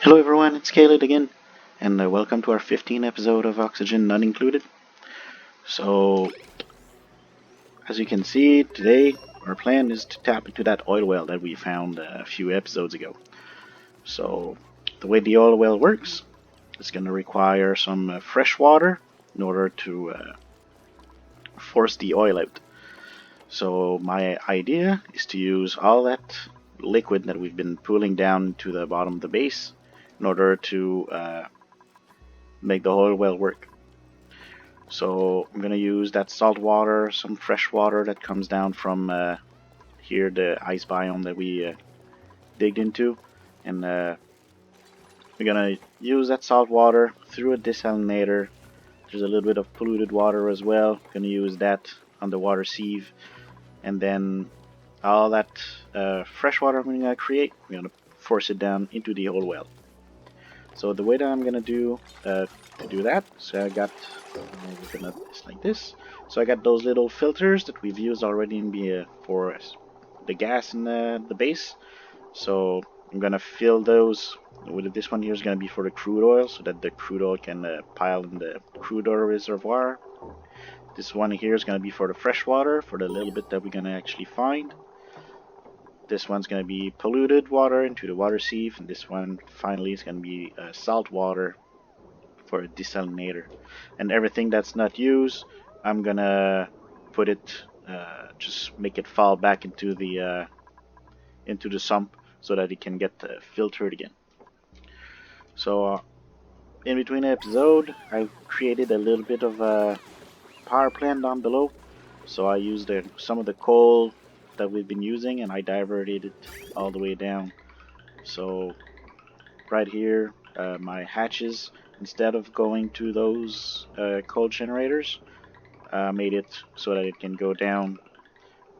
Hello everyone, it's Caleb again, and welcome to our 15th episode of Oxygen Not Included. So, as you can see, today our plan is to tap into that oil well that we found a few episodes ago. So, the way the oil well works, it's going to require some fresh water in order to force the oil out. So, my idea is to use all that liquid that we've been pooling down to the bottom of the base in order to make the oil well work. So I'm gonna use that salt water, some fresh water that comes down from here, the ice biome that we digged into, and we're gonna use that salt water through a desalinator. There's a little bit of polluted water as well. Gonna use that on the water sieve, and then all that fresh water we're gonna create, we're gonna force it down into the old well. So the way that I'm gonna do to do that, so I got we're gonna just like this. So I got those little filters that we've used already in the for the gas in the base. So I'm gonna fill those. With this one here is gonna be for the crude oil, so that the crude oil can pile in the crude oil reservoir. This one here is gonna be for the fresh water, for the little bit that we're gonna actually find. This one's going to be polluted water into the water sieve, and this one finally is going to be salt water for a desalinator. And everything that's not used, I'm going to put it, just make it fall back into the sump so that it can get filtered again. So in between the episode, I created a little bit of a power plant down below. So I used some of the coal that we've been using, and I diverted it all the way down. So right here, my hatches, instead of going to those coal generators, made it so that it can go down.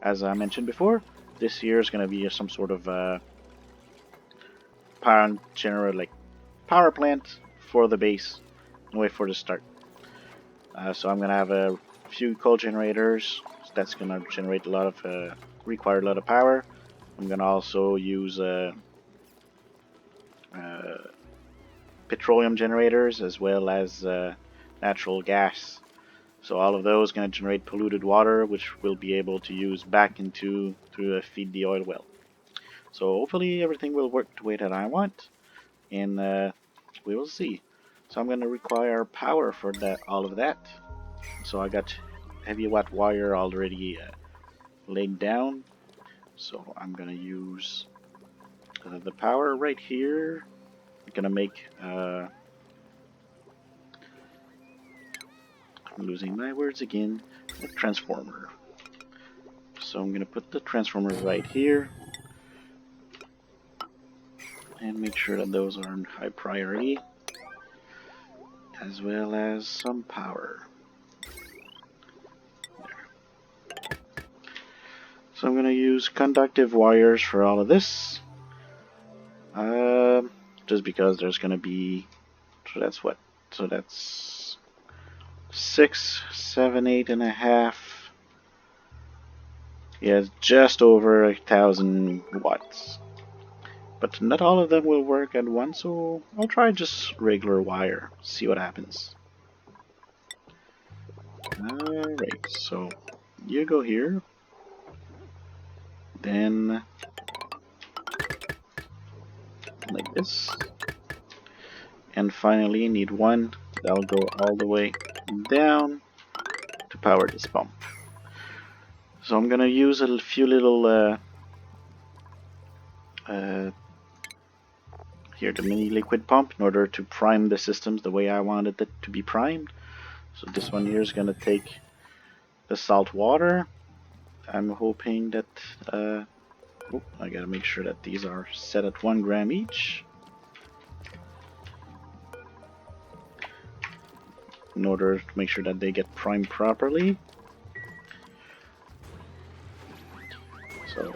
As I mentioned before, this here is going to be some sort of power generator, like power plant for the base, way for the start. So I'm going to have a few coal generators. That's going to generate a lot of require a lot of power. I'm gonna also use petroleum generators as well as natural gas. So all of those gonna generate polluted water, which we'll be able to use back into to feed the oil well. So hopefully everything will work the way that I want, and we will see. So I'm gonna require power for that, all of that. So I got heavy watt wire already laid down. So I'm gonna use the power right here. I'm gonna make I'm losing my words again, a transformer. So I'm gonna put the transformer right here and make sure that those are in high priority, as well as some power. There. So I'm gonna use conductive wires for all of this. Just because there's gonna be, so that's what, so that's 6, 7, 8.5. Yeah, just over 1,000 watts. But not all of them will work at once, so I'll try just regular wire, see what happens. Alright, so you go here, then like this, and finally need one that'll go all the way down to power this pump. So I'm gonna use a few little here, the mini liquid pump, in order to prime the systems the way I wanted it to be primed. So this one here is gonna take the salt water. I'm hoping that I gotta make sure that these are set at 1 gram each in order to make sure that they get primed properly. So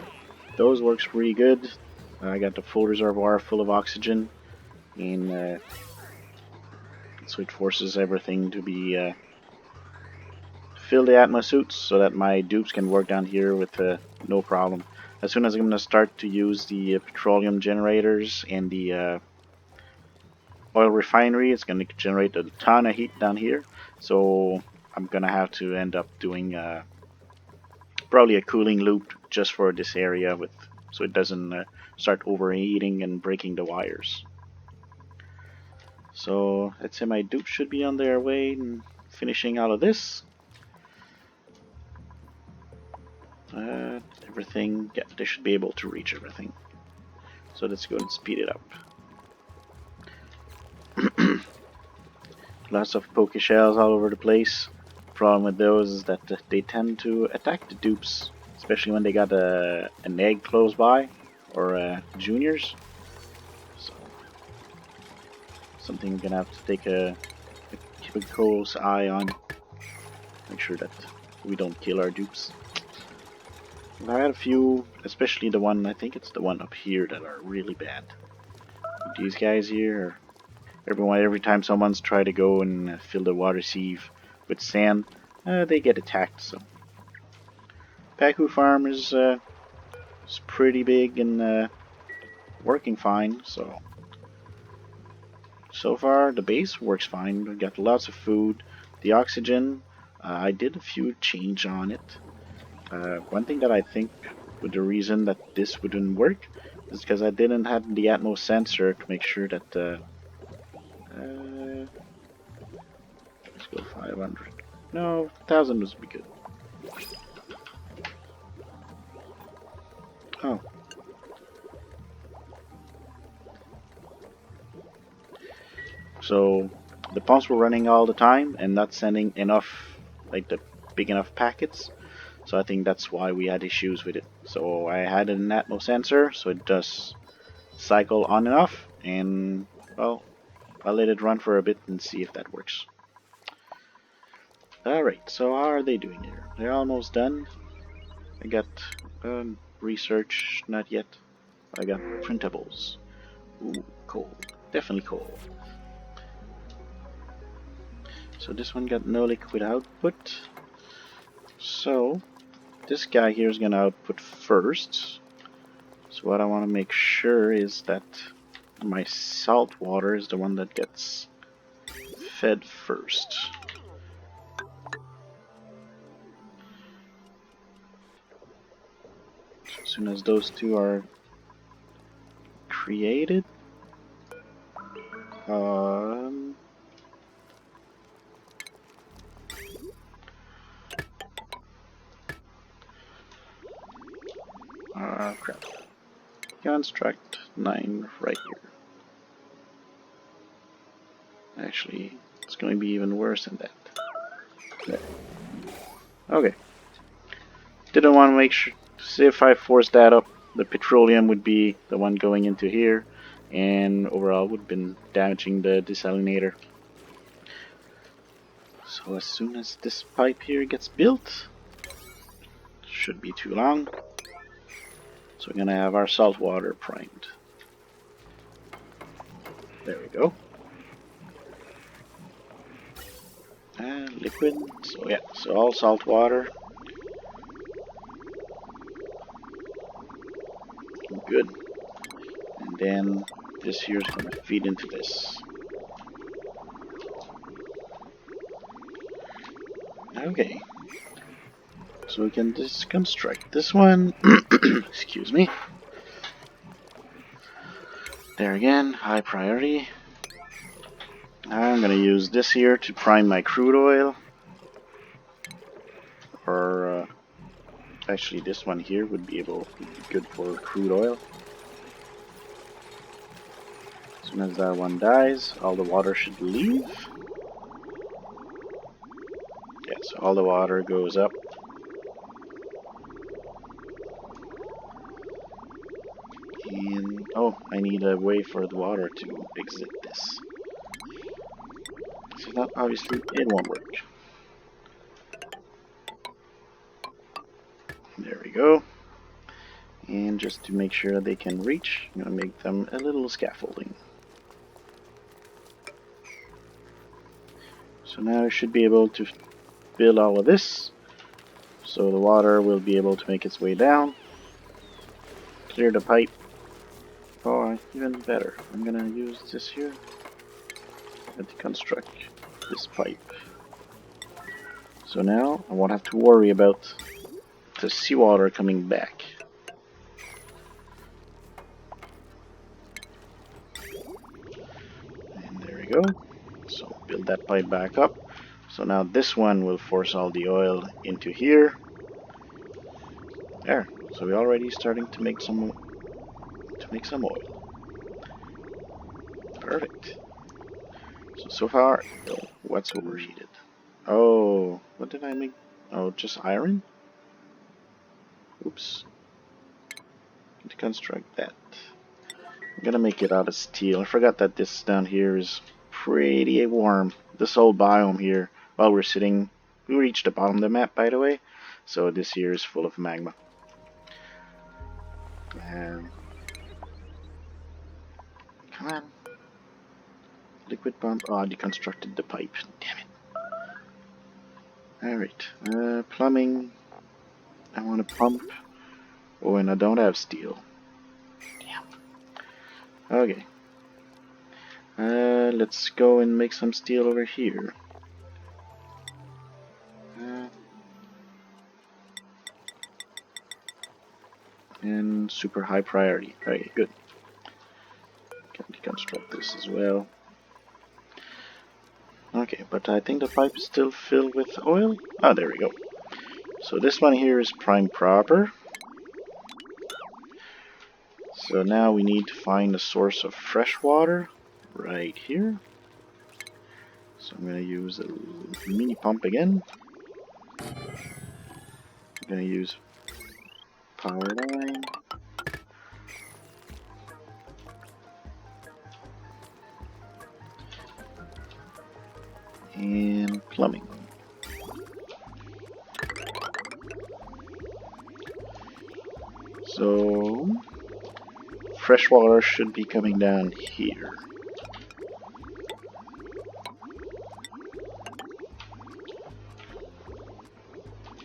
those works pretty good. I got the full reservoir full of oxygen, and so it forces everything to be fill the atmosuits so that my dupes can work down here with no problem. As soon as I'm going to start to use the petroleum generators and the oil refinery. It's going to generate a ton of heat down here, so I'm going to have to end up doing probably a cooling loop just for this area, so it doesn't start overheating and breaking the wires. So let's say my dupes should be on their way and finishing all of this. Everything, yeah, they should be able to reach everything. So let's go and speed it up. Lots of poke shells all over the place. Problem with those is that they tend to attack the dupes, especially when they got an egg close by, or juniors. So something we're gonna have to keep a close eye on. Make sure that we don't kill our dupes. I had a few, especially the one, I think it's the one up here, that are really bad. These guys here, every time someone's tried to go and fill the water sieve with sand, they get attacked. So Paku farm is pretty big and working fine. So far the base works fine. We got lots of food. The oxygen, I did a few change on it. One thing that I think with the reason that this wouldn't work is because I didn't have the Atmos sensor to make sure that let's go 500. No, 1000 would be good. Oh. So the pumps were running all the time and not sending enough, like the big enough packets. So I think that's why we had issues with it. So I had an Atmos sensor, so it does cycle on and off, and well, I'll let it run for a bit and see if that works. Alright, so how are they doing here? They're almost done. I got research, not yet. I got printables. Ooh, coal. Definitely coal. So this one got no liquid output. So this guy here is gonna output first. So what I want to make sure is that my salt water is the one that gets fed first. So as soon as those two are created, crap. Construct 9 right here. Actually, it's going to be even worse than that. There. Okay. Didn't want to make sure. See, if I force that up, the petroleum would be the one going into here, and overall would have been damaging the desalinator. So as soon as this pipe here gets built, should be too long. So we're gonna have our salt water primed. There we go. And liquid. So yeah, so all salt water. Good. And then this here is gonna feed into this. Okay. So we can construct this one. Excuse me. There again, high priority. I'm gonna use this here to prime my crude oil. Or actually, this one here would be good for crude oil. As soon as that one dies, all the water should leave. Yeah, so all the water goes up. And oh, I need a way for the water to exit this. So that obviously it won't work. There we go. And just to make sure they can reach, I'm gonna make them a little scaffolding. So now I should be able to build all of this. So the water will be able to make its way down. Clear the pipe. Oh, even better. I'm gonna use this here. Let's construct this pipe. So now I won't have to worry about the seawater coming back. And there we go. So build that pipe back up. So now this one will force all the oil into here. There. So we're already starting to make some oil. Perfect. So far, what's overheated? Oh, what did I make? Oh, just iron? Oops. Need to construct that. I'm gonna make it out of steel. I forgot that this down here is pretty warm. This whole biome here, while we're sitting, we reached the bottom of the map, by the way. So this here is full of magma. Come on. Liquid pump. Oh, I deconstructed the pipe. Damn it. Alright. Plumbing. I want to pump. Oh, and I don't have steel. Damn. Okay. Let's go and make some steel over here. And super high priority. Okay, good. Can deconstruct this as well. Okay, but I think the pipe is still filled with oil. Ah, there we go. So this one here is prime proper. So now we need to find a source of fresh water right here. So I'm going to use a mini pump again. I'm going to use power line. And plumbing. So fresh water should be coming down here.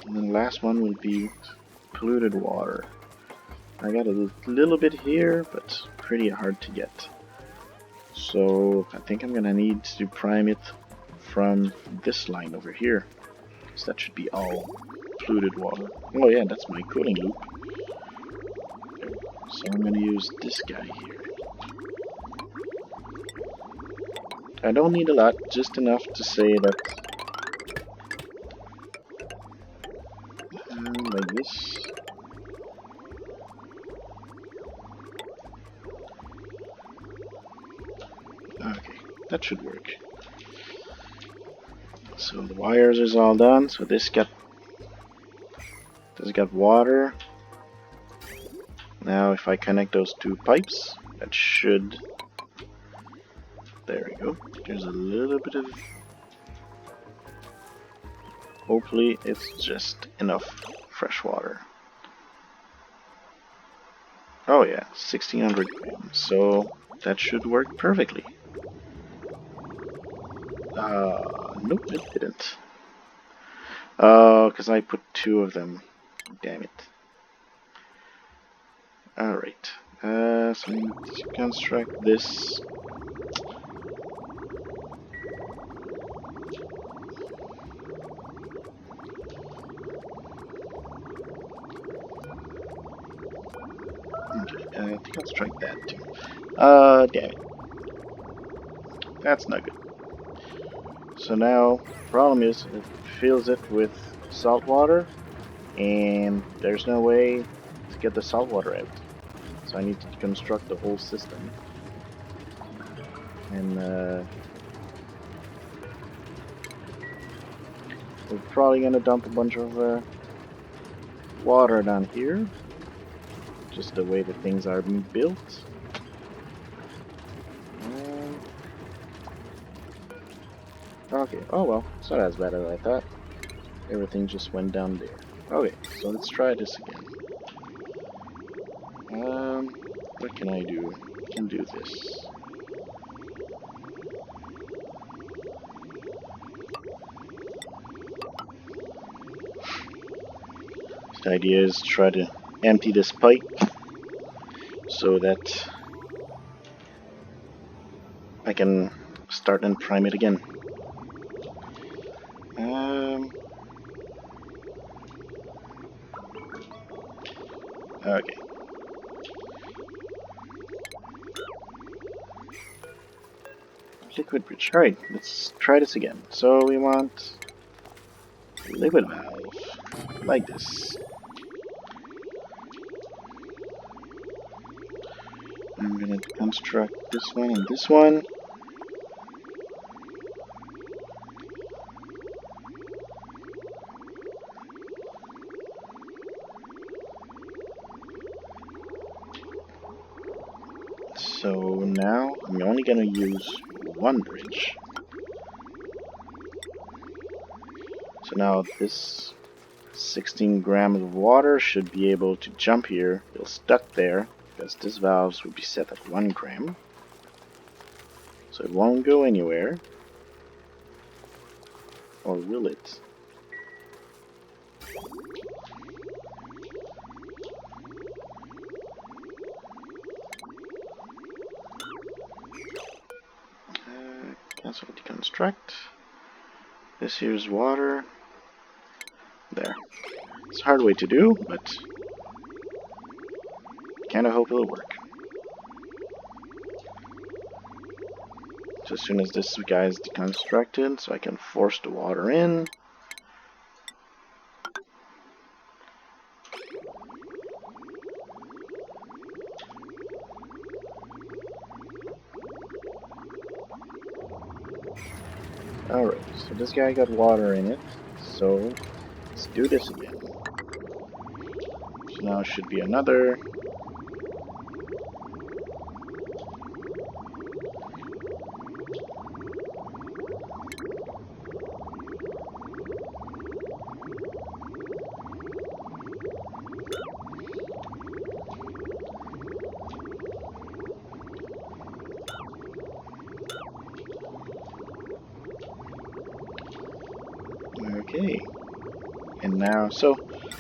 And then the last one will be polluted water. I got a little bit here, but pretty hard to get. So I think I'm gonna need to prime it from this line over here, because that should be all polluted water. Oh yeah, that's my cooling loop. So I'm gonna use this guy here. I don't need a lot, just enough to say that like this. Okay, that should work. So the wires is all done. So this got water. Now if I connect those two pipes, that should. There we go. There's a little bit of. Hopefully it's just enough fresh water. Oh yeah, 1600 grams. So that should work perfectly. Nope, it didn't. Because I put two of them. Damn it. Alright. So I need to construct this. Okay, I think I'll strike that too. Damn it. That's not good. So now, problem is, it fills it with salt water, and there's no way to get the salt water out. So I need to construct the whole system. And we're probably gonna dump a bunch of water down here. Just the way the things are being built. Okay, oh well, it's not as bad as I thought. Everything just went down there. Okay, so let's try this again. What can I do? I can do this. The idea is to try to empty this pipe so that I can start and prime it again. Okay. Liquid bridge. Alright, let's try this again. So we want liquid valve, like this. I'm gonna construct this one and this one. So now I'm only gonna use one bridge. So now this 16 grams of water should be able to jump here. It's stuck there because this valve would be set at 1 gram. So it won't go anywhere. Or will it? Cancel deconstruct. This here's water. There. It's a hard way to do, but kinda hope it'll work. So as soon as this guy is deconstructed, so I can force the water in. Alright, so this guy got water in it, so let's do this again. So now it should be another. Okay, and now, so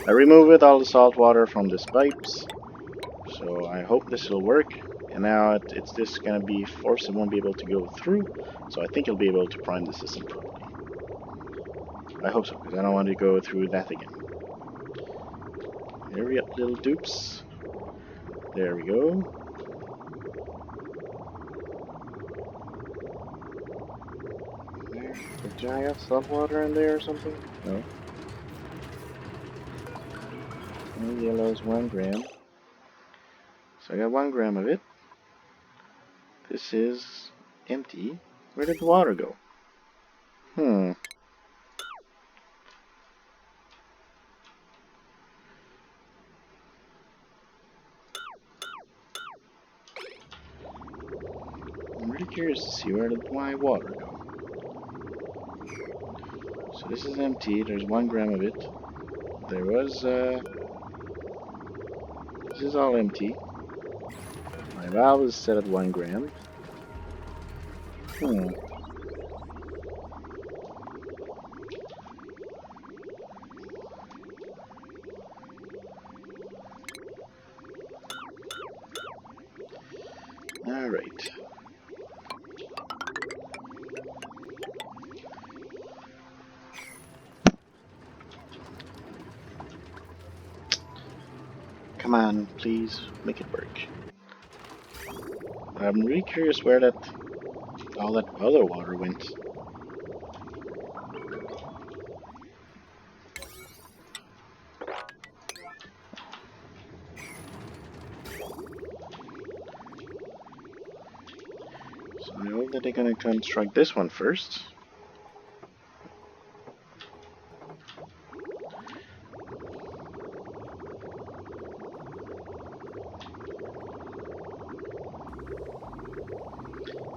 I removed all the salt water from these pipes, so I hope this will work. And now it's just gonna be forced, it won't be able to go through, so I think it'll be able to prime the system properly. I hope so, because I don't want to go through that again. Hurry up, little dupes. There we go. There. Did I have salt water in there or something? No. And yellow is 1 gram. So I got 1 gram of it. This is empty. Where did the water go? I'm really curious to see where did my water go. So this is empty. There's 1 gram of it. There was, this is all empty. My valve is set at 1 gram. Alright. Come on, please, make it work. I'm really curious where all that other water went. So I hope that they're gonna construct this one first.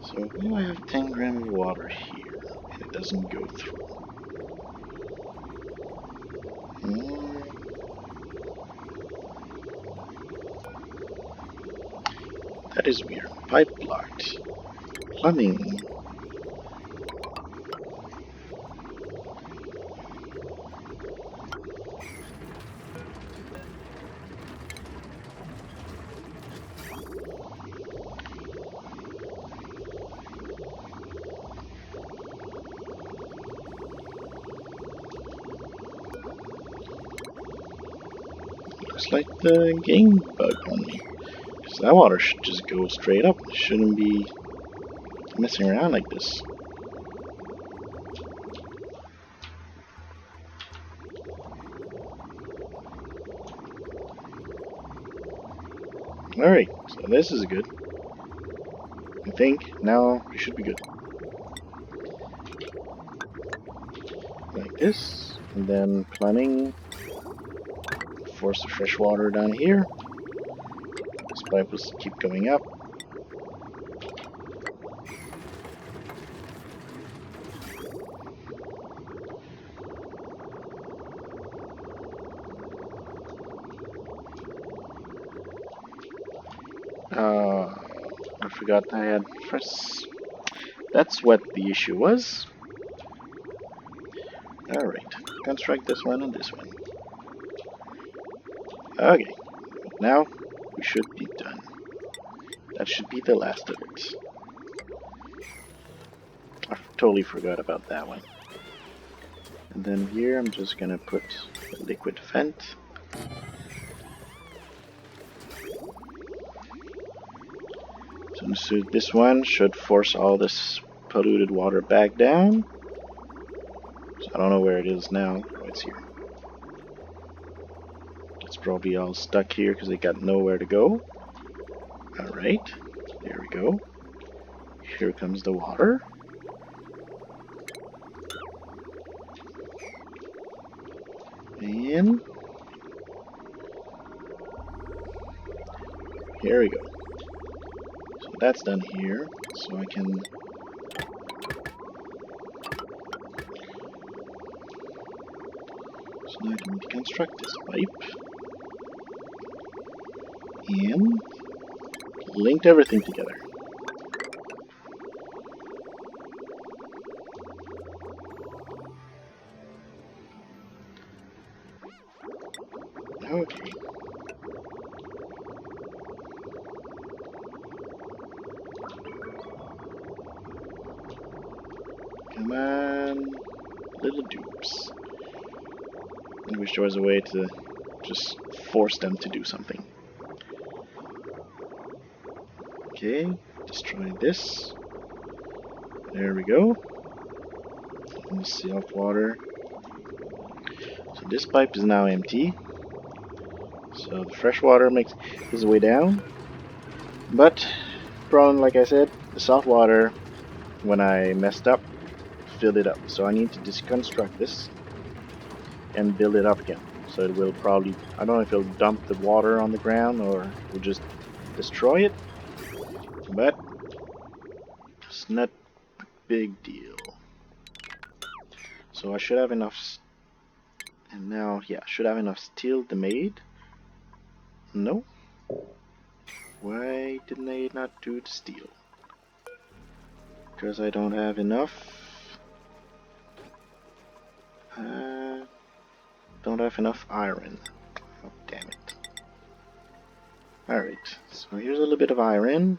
So why do I have 10 grams of water here and it doesn't go through? That is weird. Pipe blocked. Plumbing. just like the game bug on me. Because that water should just go straight up. It shouldn't be messing around like this. Alright, so this is good. I think now we should be good. Like this, and then plumbing. Force the fresh water down here. This pipe will keep going up. I forgot I had first. That's what the issue was. Alright, construct this one and this one. Okay, now we should be done. That should be the last of it. I totally forgot about that one. And then here I'm just gonna put a liquid vent. So this one should force all this polluted water back down. So I don't know where it is now. Oh, it's here. It's probably all stuck here because they got nowhere to go. Alright, there we go. Here comes the water. And here we go. So that's done here. So I can now I can deconstruct this pipe and link everything together. Okay. Come on, little dupes. I wish there was a way to just force them to do something. Okay, destroy this. There we go. And the salt water. So this pipe is now empty. So the fresh water makes its way down. But problem, like I said, the salt water, when I messed up, filled it up. So I need to deconstruct this and build it up again. So it will probably, I don't know if it'll dump the water on the ground or it will just destroy it. But it's not a big deal. So I should have enough, and now, yeah, I should have enough steel to made. No. Why didn't I not do the steel? Because I don't have enough. Don't have enough iron. Oh, damn it. Alright, so here's a little bit of iron.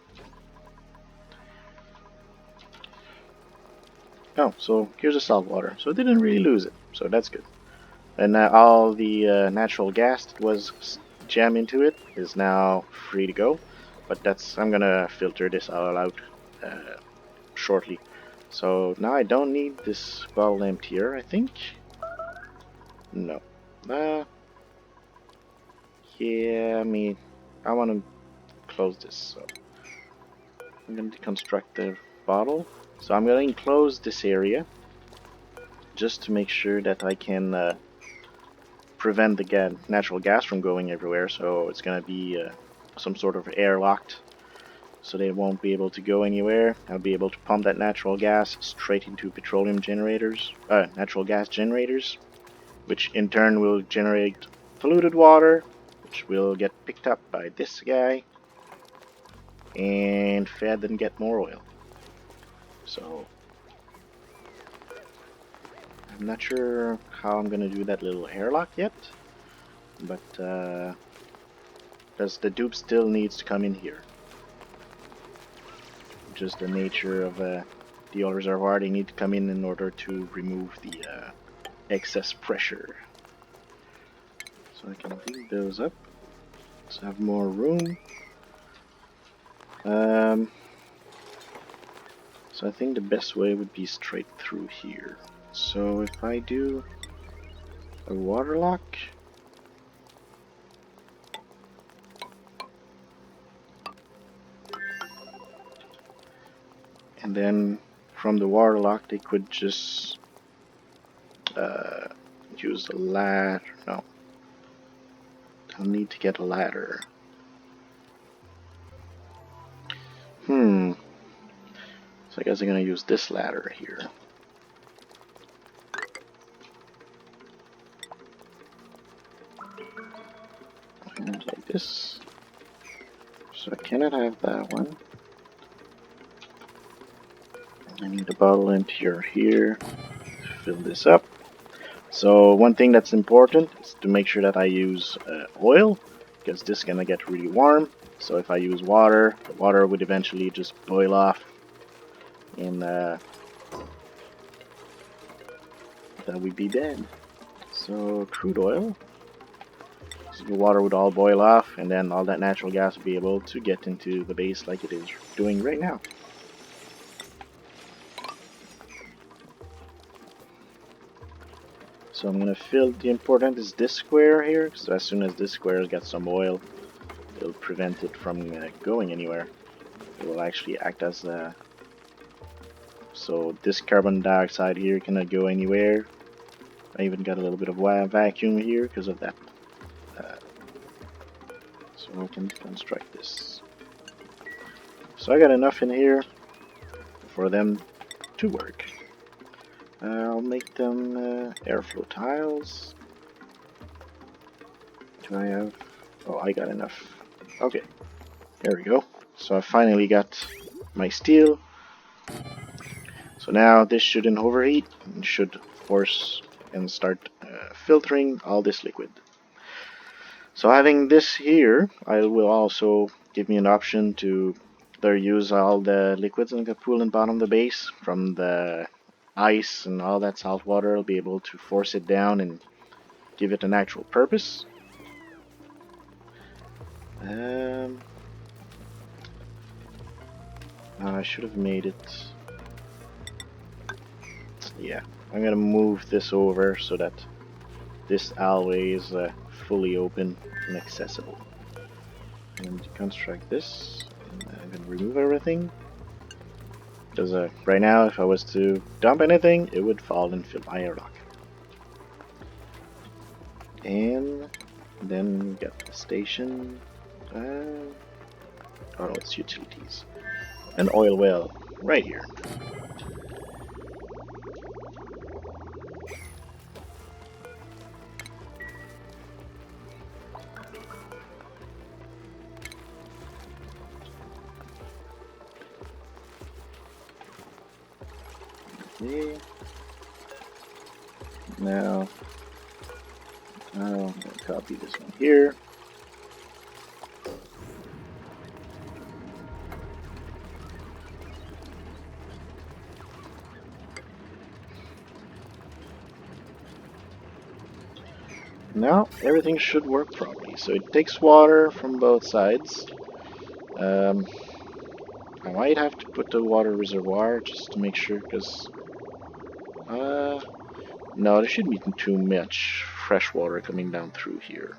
Oh, so here's the salt water. So it didn't really lose it, so that's good. And all the natural gas that was jammed into it is now free to go. But that's, I'm gonna filter this all out shortly. So now I don't need this bottle emptier, I think. No. Yeah, I want to close this, so I'm going to deconstruct the bottle. So I'm going to enclose this area just to make sure that I can prevent the natural gas from going everywhere. So it's going to be some sort of airlocked, so they won't be able to go anywhere. I'll be able to pump that natural gas straight into petroleum generators, natural gas generators, which in turn will generate polluted water, which will get picked up by this guy and fed and get more oil. So I'm not sure how I'm gonna do that little airlock yet, but because the dupe still needs to come in here. Just the nature of the oil reservoir, they need to come in order to remove the excess pressure. So I can dig those up. Let's have more room. So I think the best way would be straight through here. So if I do a water lock, and then from the water lock they could just use a ladder. No, I'll need to get a ladder. So I guess I'm gonna use this ladder here. Like this. So I cannot have that one. I need a bottle emptier here to fill this up. So one thing that's important is to make sure that I use oil, because this is gonna get really warm. So if I use water, the water would eventually just boil off, and that would be dead. So crude oil. So the water would all boil off, and then all that natural gas would be able to get into the base like it is doing right now. So I'm gonna fill, the important is this square here, so as soon as this square has got some oil, it'll prevent it from going anywhere. It will actually act as a... So this carbon dioxide here cannot go anywhere. I even got a little bit of vacuum here because of that. So we can construct this. So I got enough in here for them to work. I'll make them airflow tiles. Do I have... Oh, I got enough. Okay, there we go. So I finally got my steel. So now this shouldn't overheat and should force and start filtering all this liquid. So having this here, I will also give me an option to either use all the liquids in the pool and bottom of the base from the ice and all that salt water. I'll be able to force it down and give it an actual purpose. I should have made it. Yeah, I'm gonna move this over so that this alleyway is fully open and accessible. And deconstruct this, and I'm gonna remove everything. Because right now, if I was to dump anything, it would fall and fill my airlock. And then we got the station. Oh no, it's utilities. An oil well right here. Okay. Now, I'm going to copy this one here. Now everything should work properly. So it takes water from both sides. I might have to put the water reservoir just to make sure, because no, there shouldn't be too much fresh water coming down through here.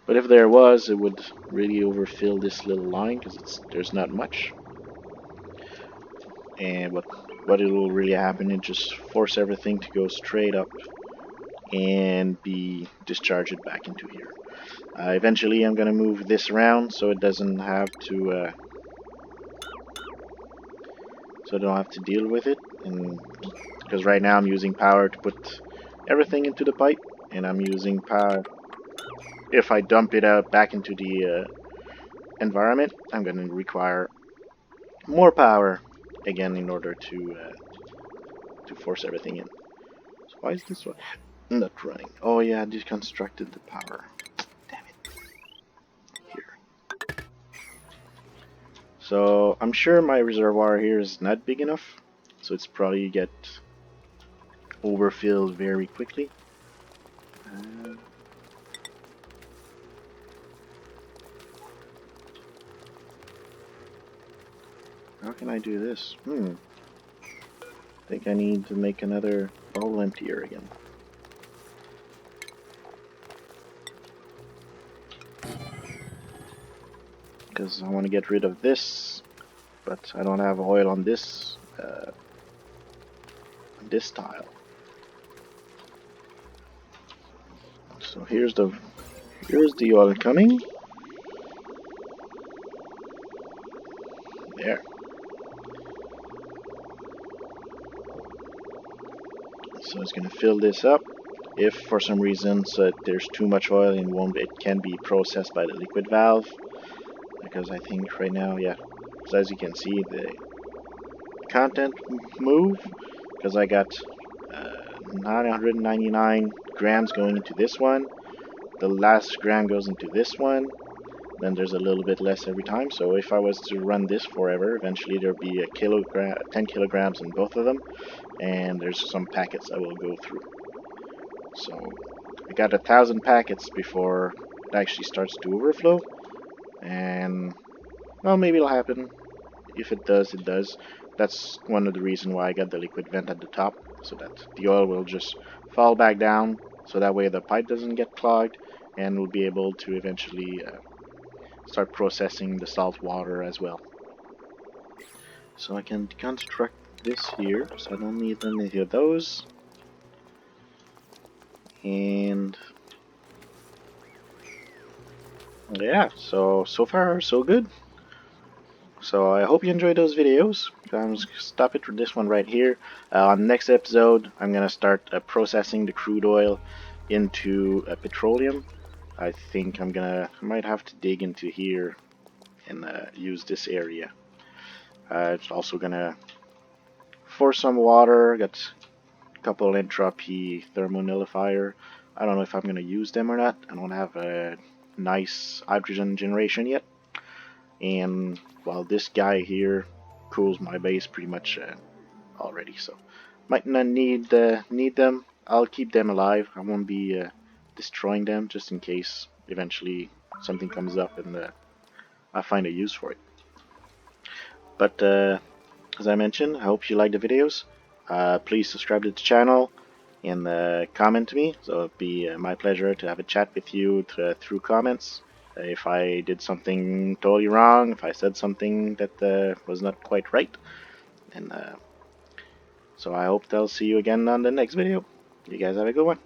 But if there was, it would really overfill this little line because there's not much. And what it will really happen is just force everything to go straight up and be discharged back into here. Eventually I'm gonna move this around so it doesn't have to so I don't have to deal with it, and because right now I'm using power to put everything into the pipe, and I'm using power. If I dump it out back into the environment, I'm gonna require more power again in order to force everything in. So why is this one not running? Oh yeah, I deconstructed the power. Damn it. Here. So I'm sure my reservoir here is not big enough, so it's probably get overfilled very quickly. How can I do this? I think I need to make another bowl emptier again. Because I want to get rid of this, but I don't have oil on this tile. So here's the oil coming. There. So it's going to fill this up. If for some reason there's too much oil and it can be processed by the liquid valve, because I think right now, yeah, so as you can see, the content move, because I got 999 grams going into this one, the last gram goes into this one, then there's a little bit less every time. So if I was to run this forever, eventually there'll be 10 kilograms in both of them, and there's some packets I will go through. So I got 1,000 packets before it actually starts to overflow, and well, maybe it'll happen. If it does, it does. That's one of the reasons why I got the liquid vent at the top, so that the oil will just fall back down, so that way the pipe doesn't get clogged, and we'll be able to eventually start processing the salt water as well. So I can deconstruct this here, so I don't need any of those. And yeah, so far so good. So I hope you enjoyed those videos. I'm just gonna stop it for this one right here. On the next episode, I'm gonna start processing the crude oil into petroleum. I think I might have to dig into here and use this area. It's also gonna for some water. Got a couple entropy thermonullifier. I don't know if I'm gonna use them or not. I don't have a nice hydrogen generation yet. And while this guy here cools my base pretty much already, so might not need them. I'll keep them alive. I won't be destroying them just in case eventually something comes up and I find a use for it. But as I mentioned, I hope you like the videos. Please subscribe to the channel and comment to me. So it'd be my pleasure to have a chat with you through comments. If I did something totally wrong, if I said something that was not quite right, and so I hope I'll see you again on the next video. You guys have a good one.